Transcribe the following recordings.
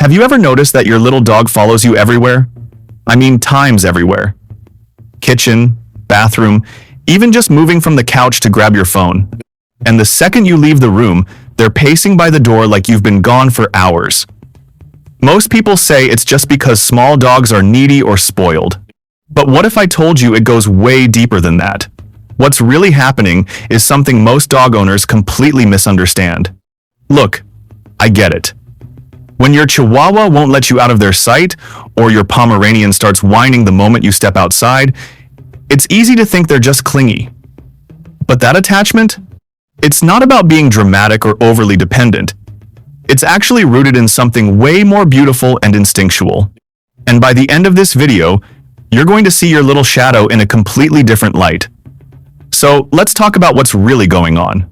Have you ever noticed that your little dog follows you everywhere? I mean, times everywhere. Kitchen, bathroom, even just moving from the couch to grab your phone. And the second you leave the room, they're pacing by the door like you've been gone for hours. Most people say it's just because small dogs are needy or spoiled. But what if I told you it goes way deeper than that? What's really happening is something most dog owners completely misunderstand. Look, I get it. When your Chihuahua won't let you out of their sight, or your Pomeranian starts whining the moment you step outside, it's easy to think they're just clingy. But that attachment? It's not about being dramatic or overly dependent. It's actually rooted in something way more beautiful and instinctual. And by the end of this video, you're going to see your little shadow in a completely different light. So let's talk about what's really going on.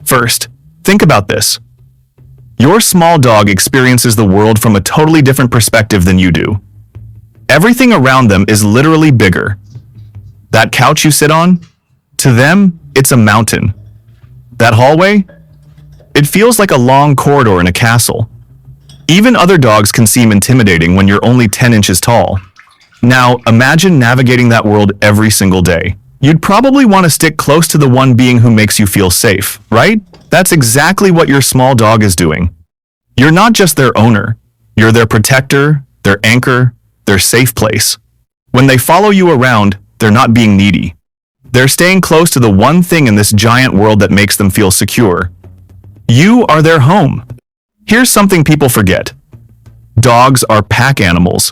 First, think about this. Your small dog experiences the world from a totally different perspective than you do. Everything around them is literally bigger. That couch you sit on? To them, it's a mountain. That hallway? It feels like a long corridor in a castle. Even other dogs can seem intimidating when you're only 10 inches tall. Now, imagine navigating that world every single day. You'd probably want to stick close to the one being who makes you feel safe, right? That's exactly what your small dog is doing. You're not just their owner. You're their protector, their anchor, their safe place. When they follow you around, they're not being needy. They're staying close to the one thing in this giant world that makes them feel secure. You are their home. Here's something people forget. Dogs are pack animals.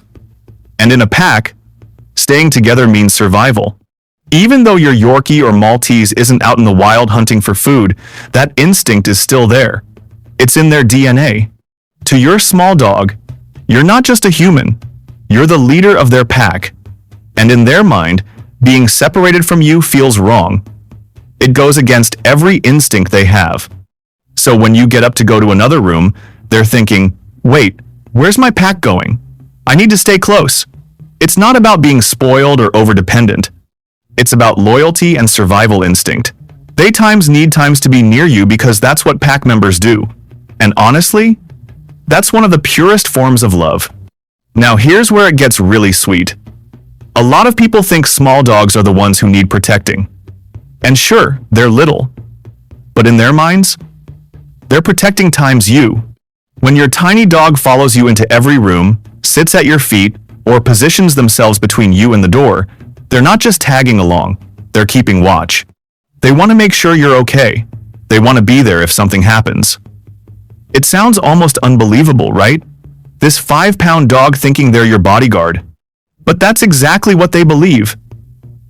And in a pack, staying together means survival. Even though your Yorkie or Maltese isn't out in the wild hunting for food, that instinct is still there. It's in their DNA. To your small dog, you're not just a human. You're the leader of their pack. And in their mind, being separated from you feels wrong. It goes against every instinct they have. So when you get up to go to another room, they're thinking, wait, where's my pack going? I need to stay close. It's not about being spoiled or overdependent. It's about loyalty and survival instinct. They need to be near you because that's what pack members do. And honestly, that's one of the purest forms of love. Now here's where it gets really sweet. A lot of people think small dogs are the ones who need protecting. And sure, they're little. But in their minds, they're protecting times you. When your tiny dog follows you into every room, sits at your feet, or positions themselves between you and the door, they're not just tagging along, they're keeping watch. They want to make sure you're okay. They want to be there if something happens. It sounds almost unbelievable, right? This 5-pound dog thinking they're your bodyguard. But that's exactly what they believe.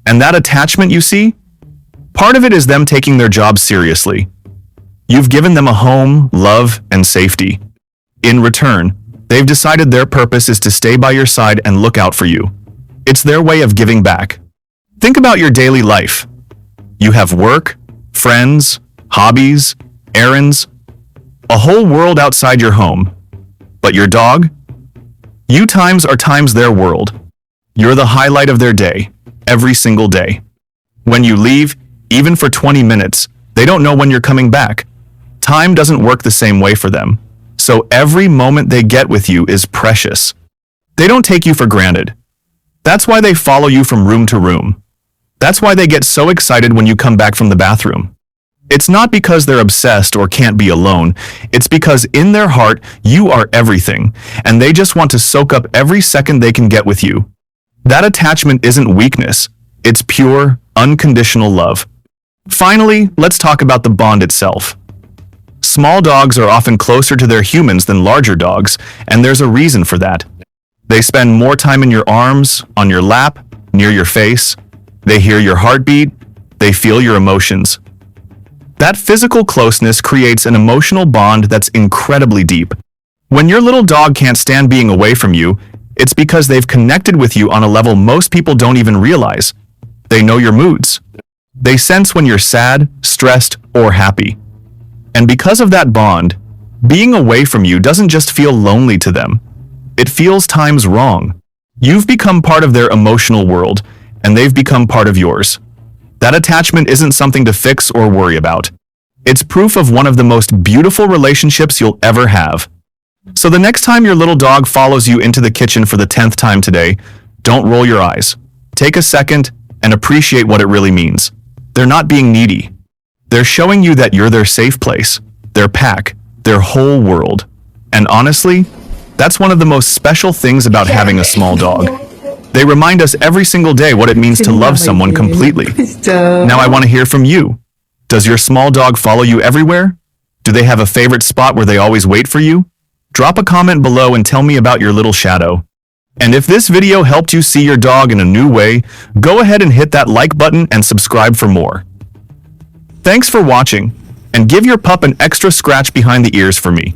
And that attachment you see? Part of it is them taking their job seriously. You've given them a home, love, and safety. In return, they've decided their purpose is to stay by your side and look out for you. It's their way of giving back. Think about your daily life. You have work, friends, hobbies, errands, a whole world outside your home. But your dog? You are their world. You're the highlight of their day, every single day. When you leave, even for 20 minutes, they don't know when you're coming back. Time doesn't work the same way for them. So every moment they get with you is precious. They don't take you for granted. That's why they follow you from room to room. That's why they get so excited when you come back from the bathroom. It's not because they're obsessed or can't be alone. It's because in their heart, you are everything, and they just want to soak up every second they can get with you. That attachment isn't weakness. It's pure, unconditional love. Finally, let's talk about the bond itself. Small dogs are often closer to their humans than larger dogs, and there's a reason for that. They spend more time in your arms, on your lap, near your face. They hear your heartbeat. They feel your emotions. That physical closeness creates an emotional bond that's incredibly deep. When your little dog can't stand being away from you, it's because they've connected with you on a level most people don't even realize. They know your moods. They sense when you're sad, stressed, or happy. And because of that bond, being away from you doesn't just feel lonely to them. It feels times wrong. You've become part of their emotional world, and they've become part of yours. That attachment isn't something to fix or worry about. It's proof of one of the most beautiful relationships you'll ever have. So the next time your little dog follows you into the kitchen for the 10th time today, don't roll your eyes. Take a second and appreciate what it really means. They're not being needy. They're showing you that you're their safe place, their pack, their whole world. And honestly, that's one of the most special things about having a small dog. They remind us every single day what it means to love someone completely. Now I want to hear from you. Does your small dog follow you everywhere? Do they have a favorite spot where they always wait for you? Drop a comment below and tell me about your little shadow. And if this video helped you see your dog in a new way, go ahead and hit that like button and subscribe for more. Thanks for watching, and give your pup an extra scratch behind the ears for me.